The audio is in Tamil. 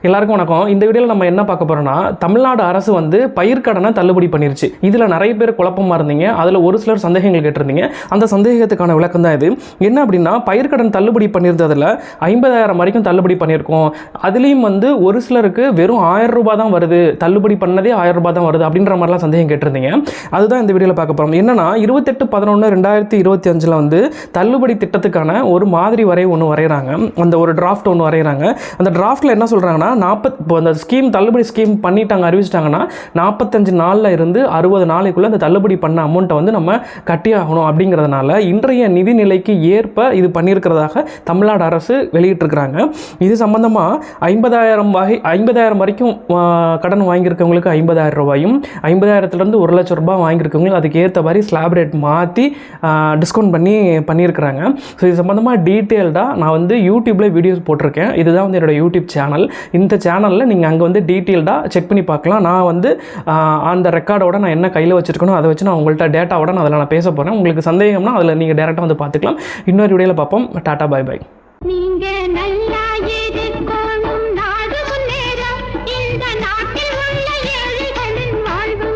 எல்லாருக்கும் வணக்கம். இந்த வீடியோவில் நம்ம என்ன பார்க்க போறோம்னா, தமிழ்நாடு அரசு வந்து பயிர்க்கடனை தள்ளுபடி பண்ணிருச்சு. இதில் நிறைய பேர் குழப்பமா இருந்தீங்க. அதில் ஒரு சிலர் சந்தேகங்கள் கேட்டிருந்தீங்க. அந்த சந்தேகத்துக்கான விளக்கம் தான் இது. என்ன அப்படின்னா, பயிர்க்கடன் தள்ளுபடி பண்ணியிருந்ததில் 50,000 வரைக்கும் தள்ளுபடி பண்ணியிருக்கோம். அதுலேயும் வந்து ஒரு சிலருக்கு வெறும் 1000 ரூபாய் தான் வருது, தள்ளுபடி பண்ணதே 1000 ரூபாய் தான் வருது அப்படின்ற மாதிரிலாம் சந்தேகம் கேட்டிருந்தீங்க. அதுதான் இந்த வீடியோவில் பார்க்க போகிறோம். என்னன்னா 28/11/2025 வந்து தள்ளுபடி திட்டத்துக்கான ஒரு மாதிரி ஒன்று வரைகிறாங்க. அந்த ஒரு டிராஃப்ட் ஒன்று வரைகிறாங்க. அந்த டிராஃப்டில் என்ன சொல்கிறாங்கன்னா, இப்போ அந்த ஸ்கீம் தள்ளுபடி ஸ்கீம் பண்ணிட்டாங்க, அறிவிச்சிட்டாங்கன்னா 45 நாளில் இருந்து 60 நாளைக்குள்ளே அந்த தள்ளுபடி பண்ண அமௌண்ட்டை வந்து நம்ம கட்டி ஆகணும். அப்படிங்கிறதுனால இன்றைய நிதிநிலைக்கு ஏற்ப இது பண்ணியிருக்கிறதாக தமிழ்நாடு அரசு வெளியிட்டிருக்கிறாங்க. இது சம்பந்தமாக 50,000 வரைக்கும் கடன் வாங்கியிருக்கவங்களுக்கு 50,000 ரூபாயும், 50,000 1 லட்சம் ரூபாய் வாங்கியிருக்கவங்களுக்கு அதுக்கு ஏற்ற மாதிரி ஸ்லாப் ரேட் மாற்றி டிஸ்கவுண்ட் பண்ணியிருக்கிறாங்க. ஸோ இது சம்பந்தமாக டீட்டெயில்டாக நான் வந்து யூடியூப்பில் வீடியோஸ் போட்டிருக்கேன். இதுதான் வந்து என்னோடய யூடியூப் சேனல். இந்த சேனலில் நீங்கள் அங்கே வந்து டீட்டெயில்டாக செக் பண்ணி பார்க்கலாம். நான் வந்து அந்த ரெக்கார்டோட நான் என்ன கையில் வச்சுருக்கணும் அதை வச்சு நான் உங்கள்கிட்ட டேட்டாவோட அதில் நான் பேச போகிறேன். உங்களுக்கு சந்தேகம்னா அதில் நீங்கள் டேரெக்டாக வந்து பார்த்துக்கலாம். இன்னொரு வீடியோவில் பார்ப்போம். டாட்டா, பாய் பாய்.